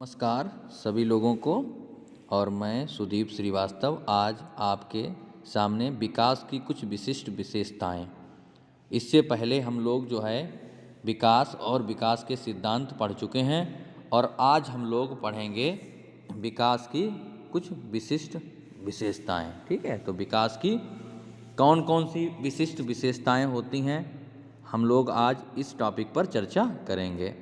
नमस्कार सभी लोगों को। और मैं सुदीप श्रीवास्तव आज आपके सामने विकास की कुछ विशिष्ट विशेषताएं। इससे पहले हम लोग जो है विकास और विकास के सिद्धांत पढ़ चुके हैं और आज हम लोग पढ़ेंगे विकास की कुछ विशिष्ट विशेषताएं। ठीक है, तो विकास की कौन कौन सी विशिष्ट विशेषताएं होती हैं हम लोग आज इस टॉपिक पर चर्चा करेंगे।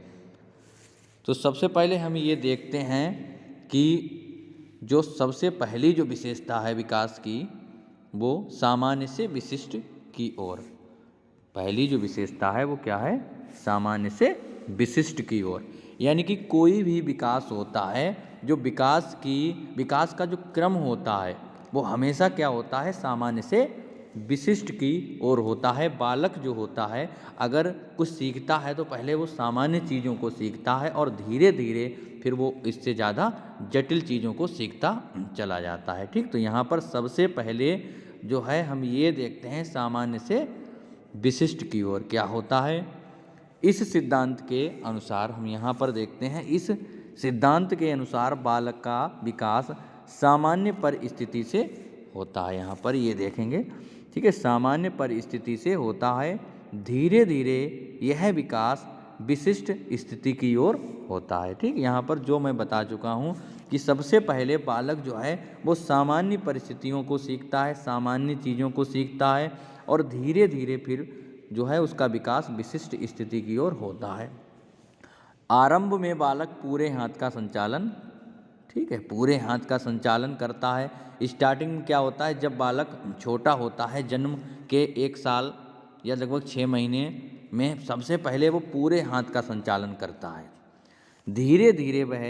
तो सबसे पहले हम ये देखते हैं कि जो सबसे पहली जो विशेषता है विकास की वो सामान्य से विशिष्ट की ओर। पहली जो विशेषता है वो क्या है? सामान्य से विशिष्ट की ओर। यानी कि कोई भी विकास होता है, जो विकास का जो क्रम होता है वो हमेशा क्या होता है? सामान्य से विशिष्ट की ओर होता है। बालक जो होता है अगर कुछ सीखता है तो पहले वो सामान्य चीज़ों को सीखता है और धीरे धीरे फिर वो इससे ज़्यादा जटिल चीज़ों को सीखता चला जाता है। ठीक, तो यहाँ पर सबसे पहले जो है हम ये देखते हैं सामान्य से विशिष्ट की ओर क्या होता है। इस सिद्धांत के अनुसार हम यहाँ पर देखते हैं, इस सिद्धांत के अनुसार बालक का विकास सामान्य परिस्थिति से होता है। यहाँ पर ये देखेंगे, ठीक है, सामान्य परिस्थिति से होता है। धीरे धीरे यह विकास विशिष्ट स्थिति की ओर होता है। ठीक, यहाँ पर जो मैं बता चुका हूँ कि सबसे पहले बालक जो है वो सामान्य परिस्थितियों को सीखता है, सामान्य चीज़ों को सीखता है और धीरे धीरे फिर जो है उसका विकास विशिष्ट स्थिति की ओर होता है। आरंभ में बालक पूरे हाथ का संचालन, ठीक है, पूरे हाथ का संचालन करता है। स्टार्टिंग में क्या होता है, जब बालक छोटा होता है, जन्म के 1 साल या लगभग 6 महीने में सबसे पहले वो पूरे हाथ का संचालन करता है। धीरे धीरे वह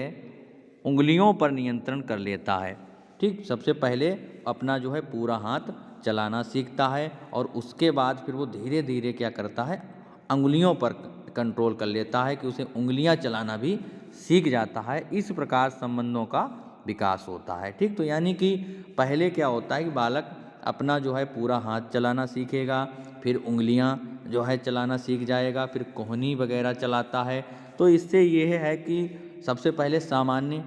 उंगलियों पर नियंत्रण कर लेता है। ठीक, सबसे पहले अपना जो है पूरा हाथ चलाना सीखता है और उसके बाद फिर वो धीरे धीरे क्या करता है, अंगुलियों पर कंट्रोल कर लेता है कि उसे उंगलियां चलाना भी सीख जाता है। इस प्रकार संबंधों का विकास होता है। ठीक, तो यानी कि पहले क्या होता है कि बालक अपना जो है पूरा हाथ चलाना सीखेगा, फिर उंगलियां जो है चलाना सीख जाएगा, फिर कोहनी वगैरह चलाता है। तो इससे ये है कि सबसे पहले सामान्य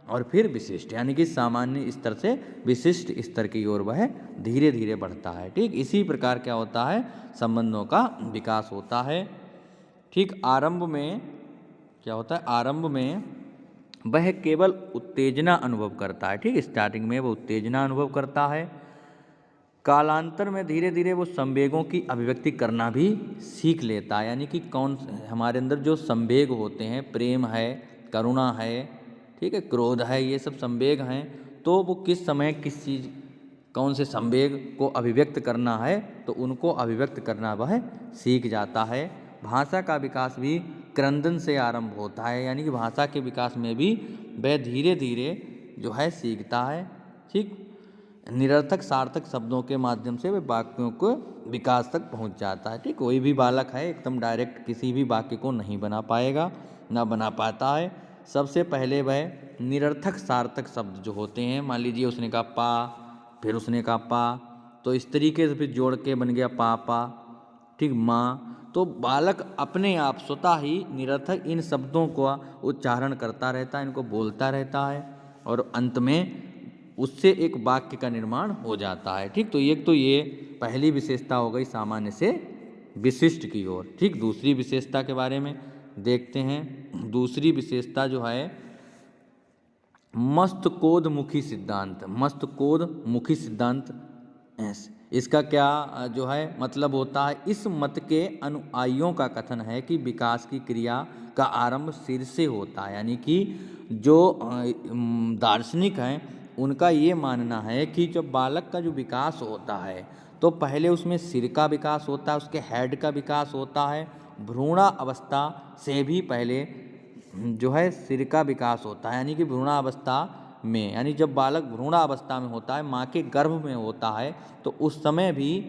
और फिर विशिष्ट, यानी कि सामान्य स्तर से विशिष्ट स्तर की ओर वह धीरे धीरे बढ़ता है। ठीक, इसी प्रकार क्या होता है, संबंधों का विकास होता है। ठीक, आरंभ में क्या होता है, आरंभ में वह केवल उत्तेजना अनुभव करता है। ठीक, स्टार्टिंग में वो उत्तेजना अनुभव करता है। कालांतर में धीरे धीरे वो संवेगों की अभिव्यक्ति करना भी सीख लेता है। यानी कि कौन हमारे अंदर जो संवेग होते हैं, प्रेम है, करुणा है, ठीक है, क्रोध है, ये सब संवेग हैं, तो वो किस समय किस चीज़ कौन से संवेग को अभिव्यक्त करना है तो उनको अभिव्यक्त करना वह सीख जाता है। भाषा का विकास भी क्रंदन से आरंभ होता है। यानी कि भाषा के विकास में भी वह धीरे धीरे जो है सीखता है। ठीक, निरर्थक सार्थक शब्दों के माध्यम से वह वाक्यों को विकास तक पहुंच जाता है। ठीक, कोई भी बालक है एकदम डायरेक्ट किसी भी वाक्य को नहीं बना पाएगा, ना बना पाता है। सबसे पहले वह निरर्थक सार्थक शब्द जो होते हैं, मान लीजिए उसने कहा पा, फिर उसने कहा पा, तो इस तरीके से फिर जोड़ के बन गया पापा, ठीक, माँ। तो बालक अपने आप स्वतः ही निरर्थक इन शब्दों का उच्चारण करता रहता है, इनको बोलता रहता है और अंत में उससे एक वाक्य का निर्माण हो जाता है। ठीक, तो ये पहली विशेषता हो गई सामान्य से विशिष्ट की ओर। ठीक, दूसरी विशेषता के बारे में देखते हैं। दूसरी विशेषता जो है मस्तकोदमुखी सिद्धांत। मस्तकोदमुखी सिद्धांत, इसका क्या जो है मतलब होता है, इस मत के अनुयायियों का कथन है कि विकास की क्रिया का आरंभ सिर से होता है। यानी कि जो दार्शनिक हैं उनका ये मानना है कि जब बालक का जो विकास होता है तो पहले उसमें सिर का विकास होता है, उसके हेड का विकास होता है। भ्रूणा अवस्था से भी पहले जो है सिर का विकास होता है। यानी कि भ्रूणावस्था में, यानी जब बालक भ्रूणावस्था में होता है, माँ के गर्भ में होता है, तो उस समय भी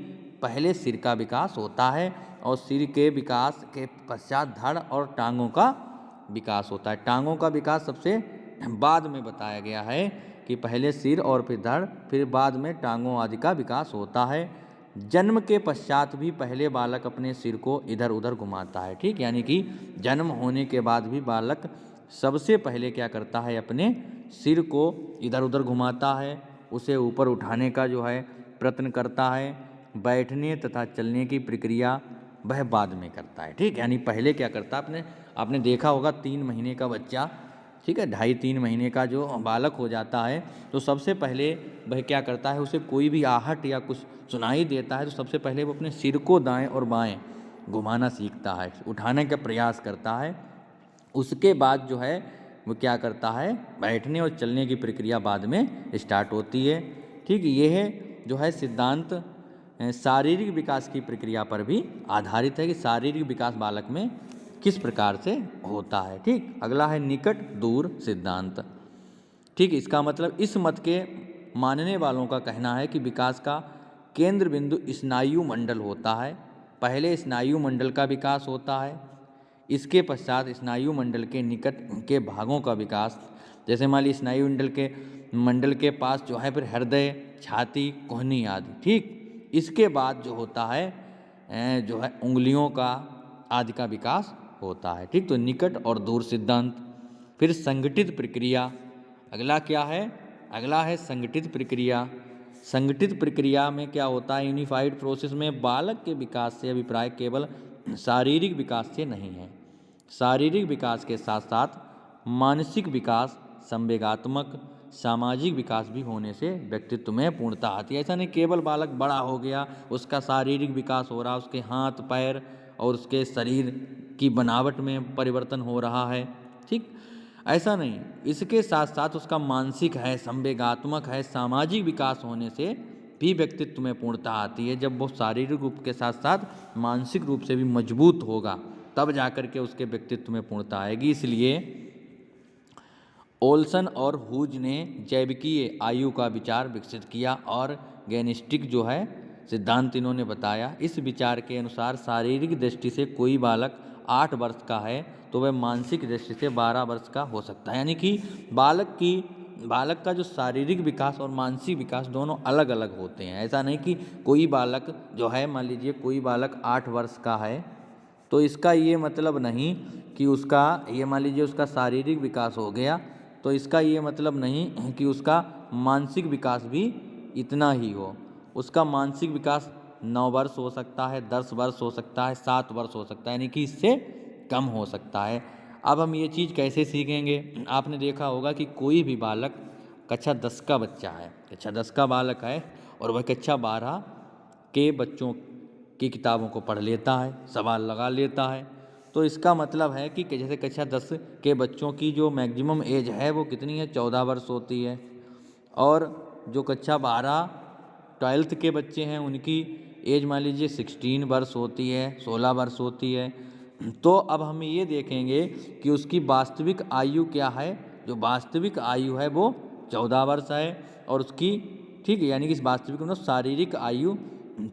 पहले सिर का विकास होता है और सिर के विकास के पश्चात धड़ और टांगों का विकास होता है। टांगों का विकास सबसे बाद में बताया गया है कि पहले सिर और फिर धड़, फिर बाद में टांगों आदि का विकास होता है। जन्म के पश्चात भी पहले बालक अपने सिर को इधर उधर घुमाता है। ठीक, यानी कि जन्म होने के बाद भी बालक सबसे पहले क्या करता है, अपने सिर को इधर उधर घुमाता है, उसे ऊपर उठाने का जो है प्रयत्न करता है। बैठने तथा चलने की प्रक्रिया वह बाद में करता है। ठीक, यानी पहले क्या करता है, आपने देखा होगा 3 महीने का बच्चा, ठीक है, 2.5-3 महीने का जो बालक हो जाता है, तो सबसे पहले वह क्या करता है, उसे कोई भी आहट या कुछ सुनाई देता है तो सबसे पहले वो अपने सिर को दाएं और बाएं घुमाना सीखता है, उठाने का प्रयास करता है। उसके बाद जो है वो क्या करता है, बैठने और चलने की प्रक्रिया बाद में स्टार्ट होती है। ठीक, यह जो है सिद्धांत शारीरिक विकास की प्रक्रिया पर भी आधारित है कि शारीरिक विकास बालक में किस प्रकार से होता है। ठीक, अगला है निकट दूर सिद्धांत। ठीक, इसका मतलब इस मत के मानने वालों का कहना है कि विकास का केंद्र बिंदु स्नायु मंडल होता है। पहले स्नायु मंडल का विकास होता है, इसके पश्चात स्नायु मंडल के निकट के भागों का विकास, जैसे मान लीजिए स्नायु मंडल के पास जो है फिर हृदय, छाती, कोहनी आदि। ठीक, इसके बाद जो होता है जो है उंगलियों का आदि का विकास होता है। ठीक, तो निकट और दूर सिद्धांत। फिर संगठित प्रक्रिया, अगला क्या है, अगला है संगठित प्रक्रिया। संगठित प्रक्रिया में क्या होता है, यूनिफाइड प्रोसेस में बालक के विकास से अभिप्राय केवल शारीरिक विकास से नहीं है, शारीरिक विकास के साथ साथ मानसिक विकास, संवेगात्मक, सामाजिक विकास भी होने से व्यक्तित्व में पूर्णता आती है। ऐसा नहीं केवल बालक बड़ा हो गया उसका शारीरिक विकास हो रहा, उसके हाथ पैर और उसके शरीर की बनावट में परिवर्तन हो रहा है। ठीक, ऐसा नहीं, इसके साथ साथ उसका मानसिक है, संवेगात्मक है, सामाजिक विकास होने से भी व्यक्तित्व में पूर्णता आती है। जब वो शारीरिक रूप के साथ साथ मानसिक रूप से भी मजबूत होगा तब जाकर के उसके व्यक्तित्व में पूर्णता आएगी। इसलिए ओल्सन और हुज ने जैविकीय आयु का विचार विकसित किया और गेनिस्टिक जो है सिद्धांत इन्होंने बताया। इस विचार के अनुसार शारीरिक दृष्टि से कोई बालक 8 वर्ष का है तो वह मानसिक दृष्टि से 12 वर्ष का हो सकता है। यानी कि बालक का जो शारीरिक विकास और मानसिक विकास दोनों अलग अलग होते हैं। ऐसा नहीं कि कोई बालक जो है, मान लीजिए कोई बालक 8 वर्ष का है तो इसका ये मतलब नहीं कि उसका, ये मान लीजिए उसका शारीरिक विकास हो गया तो इसका ये मतलब नहीं कि उसका मानसिक विकास भी इतना ही हो। उसका मानसिक विकास 9 वर्ष हो सकता है, 10 वर्ष हो सकता है, 7 वर्ष हो सकता है, यानी कि इससे कम हो सकता है। अब हम ये चीज़ कैसे सीखेंगे, आपने देखा होगा कि कोई भी बालक कक्षा 10 का बच्चा है, कक्षा 10 का बालक है और वह कक्षा 12 के बच्चों की किताबों को पढ़ लेता है, सवाल लगा लेता है, तो इसका मतलब है कि जैसे कक्षा 10 के बच्चों की जो मैक्सिमम एज है वो कितनी है, 14 वर्ष होती है, और जो कक्षा 12 12th के बच्चे हैं उनकी एज मान लीजिए 16 वर्ष होती है, 16 वर्ष होती है। तो अब हम ये देखेंगे कि उसकी वास्तविक आयु क्या है, जो वास्तविक आयु है वो 14 वर्ष है और उसकी, ठीक है, यानी कि इस वास्तविक मतलब शारीरिक आयु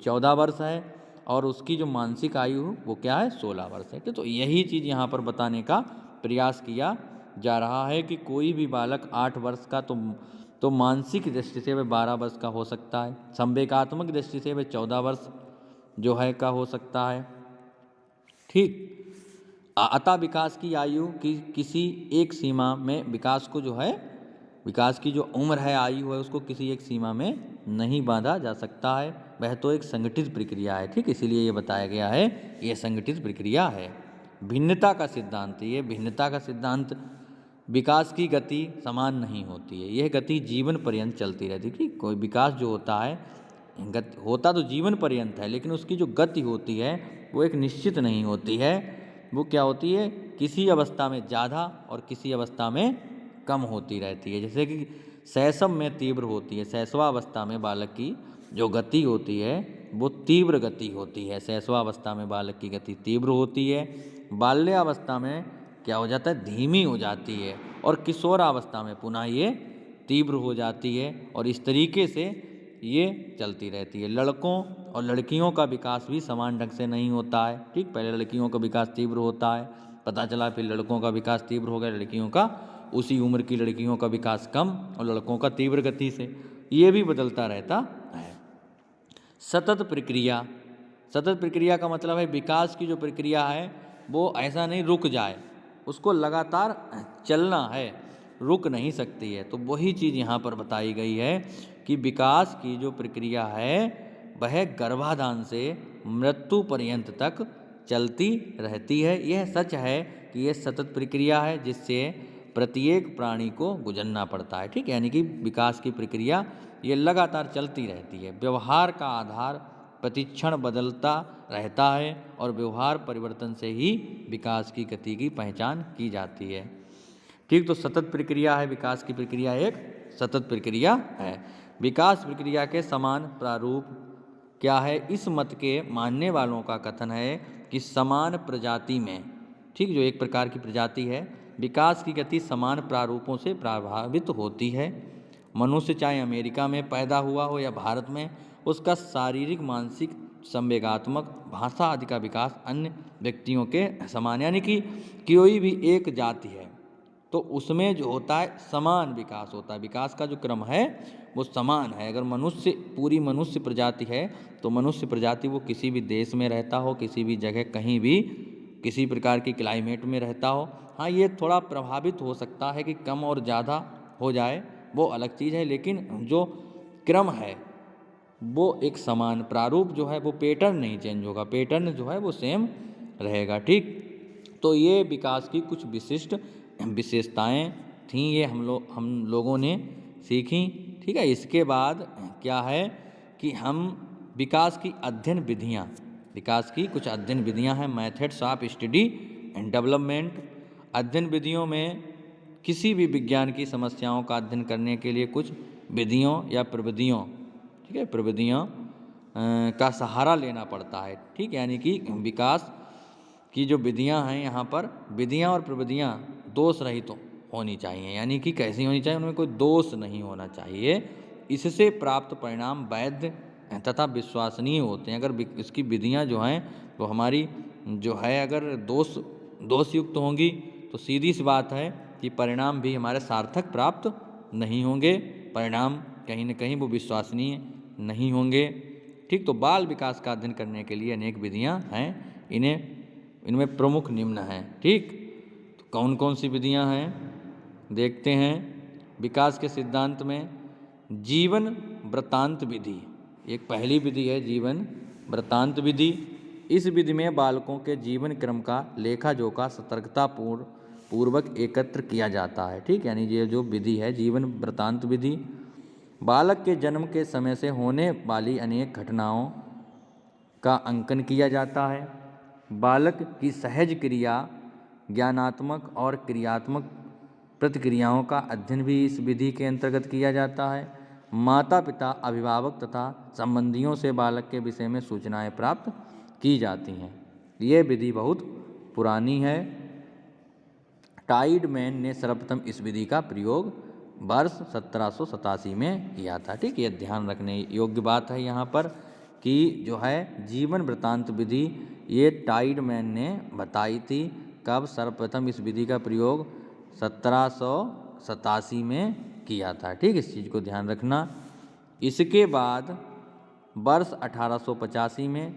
14 वर्ष है और उसकी जो मानसिक आयु वो क्या है, 16 वर्ष है। तो यही चीज़ यहाँ पर बताने का प्रयास किया जा रहा है कि कोई भी बालक 8 वर्ष का तो मानसिक दृष्टि से वह 12 वर्ष का हो सकता है, संवेगात्मक दृष्टि से वह 14 वर्ष जो है का हो सकता है। ठीक, अतः विकास की आयु की किसी एक सीमा में विकास को जो है, विकास की जो उम्र है, आयु है, उसको किसी एक सीमा में नहीं बांधा जा सकता है, वह तो एक संगठित प्रक्रिया है। ठीक, इसीलिए ये बताया गया है ये संगठित प्रक्रिया है। भिन्नता का सिद्धांत, ये भिन्नता का सिद्धांत, विकास की गति समान नहीं होती है, यह गति जीवन पर्यंत चलती रहती है। कोई विकास जो होता है होता तो जीवन पर्यंत है, लेकिन उसकी जो गति होती है वो एक निश्चित नहीं होती है। वो क्या होती है, किसी अवस्था में ज़्यादा और किसी अवस्था में कम होती रहती है। जैसे कि शैशव में तीव्र होती है, शैशवावस्था में बालक की जो गति होती है वो तीव्र गति होती है, शैशवावस्था में बालक की गति तीव्र होती है, बाल्यावस्था में क्या हो जाता है, धीमी हो जाती है, और किशोरावस्था में पुनः ये तीव्र हो जाती है, और इस तरीके से ये चलती रहती है। लड़कों और लड़कियों का विकास भी समान ढंग से नहीं होता है। ठीक, पहले लड़कियों का विकास तीव्र होता है, पता चला फिर लड़कों का विकास तीव्र हो गया, लड़कियों का उसी उम्र की लड़कियों का विकास कम और लड़कों का तीव्र गति से, ये भी बदलता रहता है। सतत प्रक्रिया, सतत प्रक्रिया का मतलब है विकास की जो प्रक्रिया है वो ऐसा नहीं रुक जाए, उसको लगातार चलना है, रुक नहीं सकती है। तो वही चीज़ यहाँ पर बताई गई है कि विकास की जो प्रक्रिया है वह गर्भाधान से मृत्यु पर्यंत तक चलती रहती है। यह सच है कि यह सतत प्रक्रिया है जिससे प्रत्येक प्राणी को गुजरना पड़ता है। ठीक है, यानी कि विकास की प्रक्रिया ये लगातार चलती रहती है। व्यवहार का आधार प्रतिक्षण बदलता रहता है और व्यवहार परिवर्तन से ही विकास की गति की पहचान की जाती है। ठीक, तो सतत प्रक्रिया है, विकास की प्रक्रिया एक सतत प्रक्रिया है। विकास प्रक्रिया के समान प्रारूप क्या है? इस मत के मानने वालों का कथन है कि समान प्रजाति में, ठीक, जो एक प्रकार की प्रजाति है, विकास की गति समान प्रारूपों से प्रभावित होती है। मनुष्य चाहे अमेरिका में पैदा हुआ हो या भारत में, उसका शारीरिक, मानसिक, संवेगात्मक, भाषा आदि का विकास अन्य व्यक्तियों के समान, यानी कि कोई भी एक जाति है तो उसमें जो होता है समान विकास होता है। विकास का जो क्रम है वो समान है। अगर मनुष्य, पूरी मनुष्य प्रजाति है तो मनुष्य प्रजाति वो किसी भी देश में रहता हो, किसी भी जगह, कहीं भी, किसी प्रकार की क्लाइमेट में रहता हो, हाँ, ये थोड़ा प्रभावित हो सकता है कि कम और ज़्यादा हो जाए, वो अलग चीज़ है, लेकिन जो क्रम है वो एक समान, प्रारूप जो है वो पैटर्न नहीं चेंज होगा, पैटर्न जो है वो सेम रहेगा। ठीक, तो ये विकास की कुछ विशिष्ट विशेषताएं थीं, ये हम लोगों ने सीखी। ठीक है, इसके बाद क्या है कि हम विकास की अध्ययन विधियाँ, विकास की कुछ अध्ययन विधियाँ हैं, methods of study and development. अध्ययन विधियों में किसी भी विज्ञान की समस्याओं का अध्ययन करने के लिए कुछ विधियों या प्रविधियों, ठीक है, प्रविधियों का सहारा लेना पड़ता है। ठीक, यानी कि विकास की जो विधियां हैं, यहाँ पर विधियां और प्रविधियां दोष रहित होनी चाहिए, यानी कि कैसी होनी चाहिए, उनमें कोई दोष नहीं होना चाहिए। इससे प्राप्त परिणाम वैध तथा विश्वसनीय होते हैं। अगर इसकी विधियां जो हैं वो हमारी जो है अगर दोषयुक्त होंगी तो सीधी सी बात है कि परिणाम भी हमारे सार्थक प्राप्त नहीं होंगे, परिणाम कहीं न कहीं वो विश्वसनीय नहीं होंगे। ठीक, तो बाल विकास का अध्ययन करने के लिए अनेक विधियां हैं, इनमें प्रमुख निम्न हैं। ठीक, तो कौन कौन सी विधियां हैं देखते हैं। विकास के सिद्धांत में जीवन वृत्तांत विधि एक पहली विधि है, जीवन वृत्तांत विधि। इस विधि में बालकों के जीवन क्रम का लेखा जोखा सतर्कता पूर्वक एकत्र किया जाता है। ठीक, यानी ये जो विधि है जीवन वृत्तांत विधि, बालक के जन्म के समय से होने वाली अनेक घटनाओं का अंकन किया जाता है। बालक की सहज क्रिया, ज्ञानात्मक और क्रियात्मक प्रतिक्रियाओं का अध्ययन भी इस विधि के अंतर्गत किया जाता है। माता पिता, अभिभावक तथा संबंधियों से बालक के विषय में सूचनाएं प्राप्त की जाती हैं। ये विधि बहुत पुरानी है। टाइडमैन ने सर्वप्रथम इस विधि का प्रयोग वर्ष 1787 में किया था। ठीक, ये ध्यान रखने योग्य बात है यहाँ पर कि जो है जीवन वृत्तांत विधि ये टाइडमैन ने बताई थी। कब? सर्वप्रथम इस विधि का प्रयोग 1787 में किया था। ठीक, इस चीज़ को ध्यान रखना। इसके बाद वर्ष 1885 में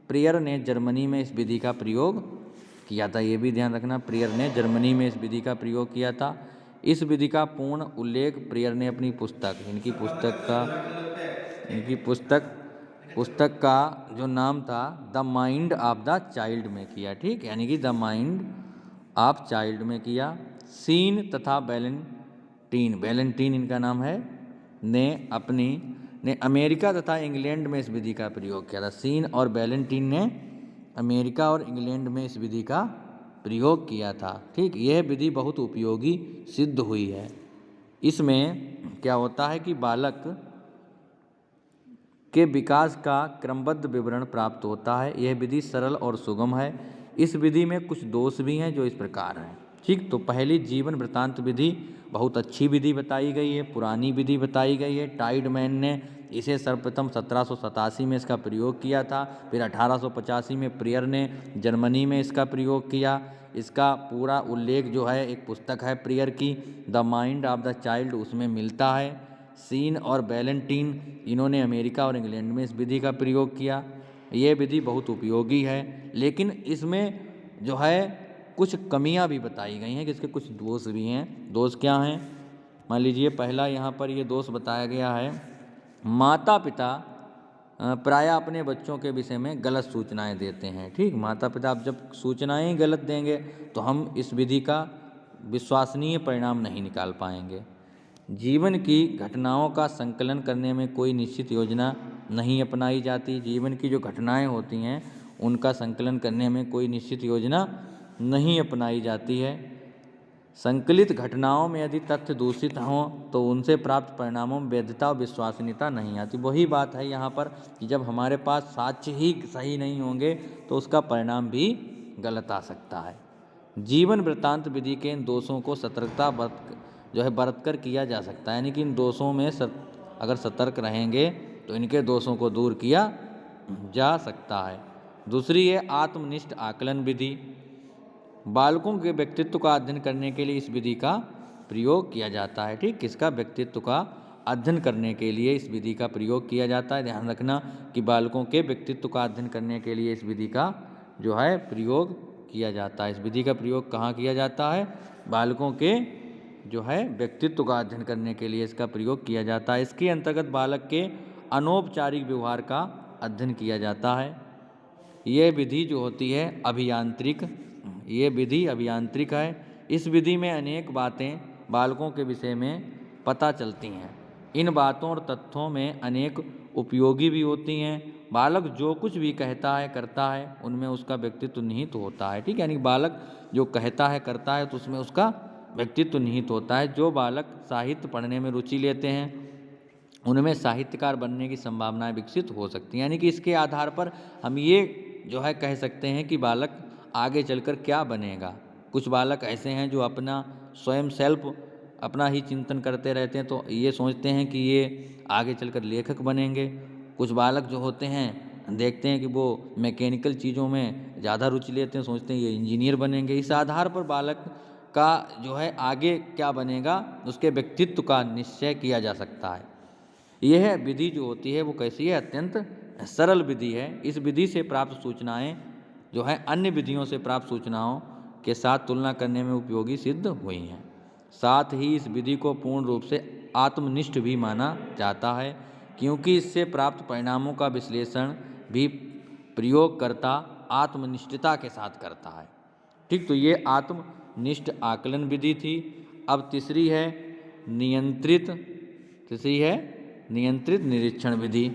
प्रियर ने जर्मनी में इस विधि का प्रयोग किया था। ये भी ध्यान रखना, प्रियर ने जर्मनी में इस विधि का प्रयोग किया था। इस विधि का पूर्ण उल्लेख प्रियर ने अपनी पुस्तक, इनकी पुस्तक का जो नाम था the mind of the child में किया। ठीक, यानी कि द माइंड ऑफ चाइल्ड में किया। सीन तथा वैलेंटीन इनका नाम है, ने अमेरिका तथा इंग्लैंड में इस विधि का प्रयोग किया था। सीन और वैलेंटीन ने अमेरिका और इंग्लैंड में इस विधि का प्रयोग किया था। ठीक, यह विधि बहुत उपयोगी सिद्ध हुई है। इसमें क्या होता है कि बालक के विकास का क्रमबद्ध विवरण प्राप्त होता है। यह विधि सरल और सुगम है। इस विधि में कुछ दोष भी हैं जो इस प्रकार हैं। ठीक, तो पहली जीवन वृत्तांत विधि बहुत अच्छी विधि बताई गई है, पुरानी विधि बताई गई है। टाइडमैन ने इसे सर्वप्रथम 1787 में इसका प्रयोग किया था। फिर 1885 में प्रियर ने जर्मनी में इसका प्रयोग किया। इसका पूरा उल्लेख जो है एक पुस्तक है प्रियर की, the mind of the child, उसमें मिलता है। सीन और वैलेंटीन इन्होंने अमेरिका और इंग्लैंड में इस विधि का प्रयोग किया। यह विधि बहुत उपयोगी है, लेकिन इसमें जो है कुछ कमियां भी बताई गई हैं कि इसके कुछ दोष भी हैं। दोष क्या हैं? मान लीजिए पहला यहाँ पर ये दोष बताया गया है, माता पिता प्रायः अपने बच्चों के विषय में गलत सूचनाएं देते हैं। ठीक, माता पिता आप जब सूचनाएं ही गलत देंगे तो हम इस विधि का विश्वसनीय परिणाम नहीं निकाल पाएंगे। जीवन की घटनाओं का संकलन करने में कोई निश्चित योजना नहीं अपनाई जाती। जीवन की जो घटनाएं होती हैं उनका संकलन करने में कोई निश्चित योजना नहीं अपनाई जाती है। संकलित घटनाओं में यदि तथ्य दूषित हों तो उनसे प्राप्त परिणामों में वैधता और विश्वसनीयता नहीं आती। वही बात है यहाँ पर कि जब हमारे पास साक्ष्य ही सही नहीं होंगे तो उसका परिणाम भी गलत आ सकता है। जीवन वृत्तांत विधि के इन दोषों को सतर्कता बरत कर किया जा सकता है, यानी कि इन दोषों में अगर सतर्क रहेंगे तो इनके दोषों को दूर किया जा सकता है। दूसरी है आत्मनिष्ठ आकलन विधि। बालकों के व्यक्तित्व का अध्ययन करने के लिए इस विधि का प्रयोग किया जाता है। ठीक, किसका? व्यक्तित्व का अध्ययन करने के लिए इस विधि का प्रयोग किया जाता है। ध्यान रखना कि बालकों के व्यक्तित्व का अध्ययन करने के लिए इस विधि का जो है प्रयोग किया जाता है। इस विधि का प्रयोग कहाँ किया जाता है? बालकों के जो है व्यक्तित्व का अध्ययन करने के लिए इसका प्रयोग किया जाता है। इसके अंतर्गत बालक के अनौपचारिक व्यवहार का अध्ययन किया जाता है। ये विधि जो होती है ये विधि अभियांत्रिक है। इस विधि में अनेक बातें बालकों के विषय में पता चलती हैं। इन बातों और तथ्यों में अनेक उपयोगी भी होती हैं। बालक जो कुछ भी कहता है करता है उनमें उसका व्यक्तित्व निहित होता है। ठीक, यानी बालक जो कहता है करता है तो उसमें उसका व्यक्तित्व निहित होता है। जो बालक साहित्य पढ़ने में रुचि लेते हैं उनमें साहित्यकार बनने की संभावनाएं विकसित हो सकती हैं। यानी कि इसके आधार पर हम ये जो है कह सकते हैं कि बालक आगे चलकर क्या बनेगा। कुछ बालक ऐसे हैं जो अपना स्वयं अपना ही चिंतन करते रहते हैं, तो ये सोचते हैं कि ये आगे चलकर लेखक बनेंगे। कुछ बालक जो होते हैं देखते हैं कि वो मैकेनिकल चीज़ों में ज़्यादा रुचि लेते हैं, सोचते हैं ये इंजीनियर बनेंगे। इस आधार पर बालक का जो है आगे क्या बनेगा उसके व्यक्तित्व का निश्चय किया जा सकता है। यह विधि जो होती है वो कैसी है? अत्यंत सरल विधि है। इस विधि से प्राप्त सूचनाएं जो है अन्य विधियों से प्राप्त सूचनाओं के साथ तुलना करने में उपयोगी सिद्ध हुई हैं। साथ ही इस विधि को पूर्ण रूप से आत्मनिष्ठ भी माना जाता है, क्योंकि इससे प्राप्त परिणामों का विश्लेषण भी प्रयोगकर्ता आत्मनिष्ठता के साथ करता है। ठीक, तो ये आत्मनिष्ठ आकलन विधि थी। अब तीसरी है नियंत्रित निरीक्षण विधि।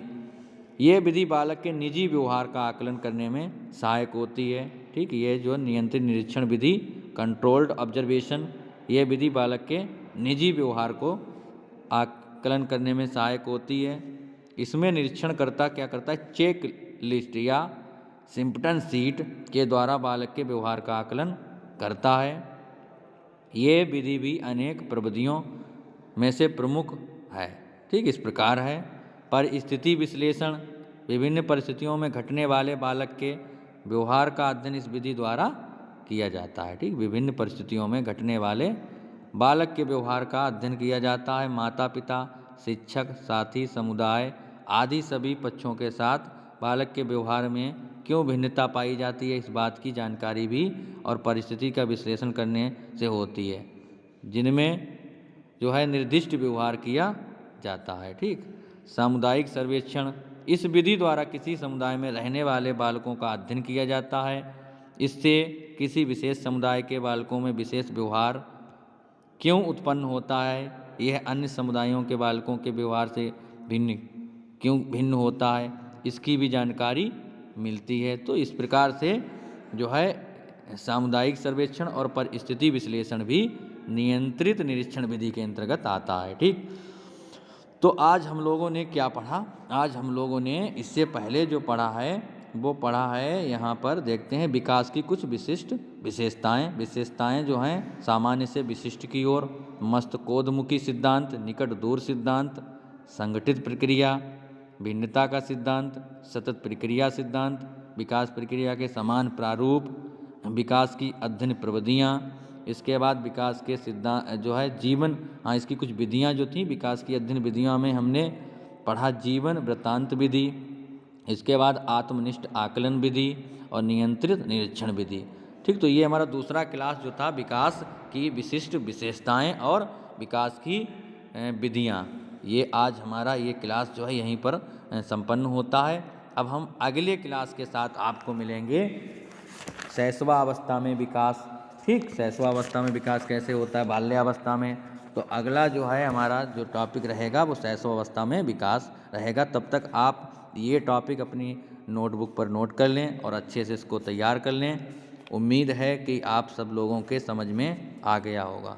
ये विधि बालक के निजी व्यवहार का आकलन करने में सहायक होती है। ठीक, ये जो नियंत्रित निरीक्षण विधि कंट्रोल्ड ऑब्जर्वेशन, ये विधि बालक के निजी व्यवहार को आकलन करने में सहायक होती है। इसमें निरीक्षणकर्ता क्या करता है? चेक लिस्ट या सिम्पटन सीट के द्वारा बालक के व्यवहार का आकलन करता है। ये विधि भी अनेक प्रविधियों में से प्रमुख है। ठीक, इस प्रकार है। परिस्थिति विश्लेषण, विभिन्न परिस्थितियों में घटने वाले बालक के व्यवहार का अध्ययन इस विधि द्वारा किया जाता है। ठीक, विभिन्न परिस्थितियों में घटने वाले बालक के व्यवहार का अध्ययन किया जाता है। माता पिता, शिक्षक, साथी, समुदाय आदि सभी पक्षों के साथ बालक के व्यवहार में क्यों भिन्नता पाई जाती है, इस बात की जानकारी भी और परिस्थिति का विश्लेषण करने से होती है, जिनमें जो है निर्दिष्ट व्यवहार किया जाता है। ठीक, सामुदायिक सर्वेक्षण, इस विधि द्वारा किसी समुदाय में रहने वाले बालकों का अध्ययन किया जाता है। इससे किसी विशेष समुदाय के बालकों में विशेष व्यवहार क्यों उत्पन्न होता है, यह अन्य समुदायों के बालकों के व्यवहार से भिन्न होता है, इसकी भी जानकारी मिलती है। तो इस प्रकार से जो है सामुदायिक सर्वेक्षण और परिस्थिति विश्लेषण भी नियंत्रित निरीक्षण विधि के अंतर्गत आता है। ठीक, तो आज हम लोगों ने क्या पढ़ा? आज हम लोगों ने इससे पहले जो पढ़ा है वो पढ़ा है, यहाँ पर देखते हैं विकास की कुछ विशिष्ट विशेषताएं जो हैं सामान्य से विशिष्ट की ओर। मस्तकोद्मुखी सिद्धांत, निकट दूर सिद्धांत, संगठित प्रक्रिया, भिन्नता का सिद्धांत, सतत प्रक्रिया सिद्धांत, विकास प्रक्रिया के समान प्रारूप, विकास की अध्ययन प्रविधियाँ, इसके बाद विकास के सिद्धांत जो है जीवन, इसकी कुछ विधियाँ जो थी विकास की अध्ययन विधियों में हमने पढ़ा जीवन वृत्तांत विधि, इसके बाद आत्मनिष्ठ आकलन विधि और नियंत्रित निरीक्षण विधि। ठीक, तो ये हमारा दूसरा क्लास जो था विकास की विशिष्ट विशेषताएं और विकास की विधियाँ, ये आज हमारा ये क्लास जो है यहीं पर संपन्न होता है। अब हम अगले क्लास के साथ आपको मिलेंगे शैशवावस्था में विकास। ठीक, शैशवावस्था में विकास कैसे होता है, बाल्यावस्था में। तो अगला जो है हमारा जो टॉपिक रहेगा वो शैशवावस्था में विकास रहेगा। तब तक आप ये टॉपिक अपनी नोटबुक पर नोट कर लें और अच्छे से इसको तैयार कर लें। उम्मीद है कि आप सब लोगों के समझ में आ गया होगा।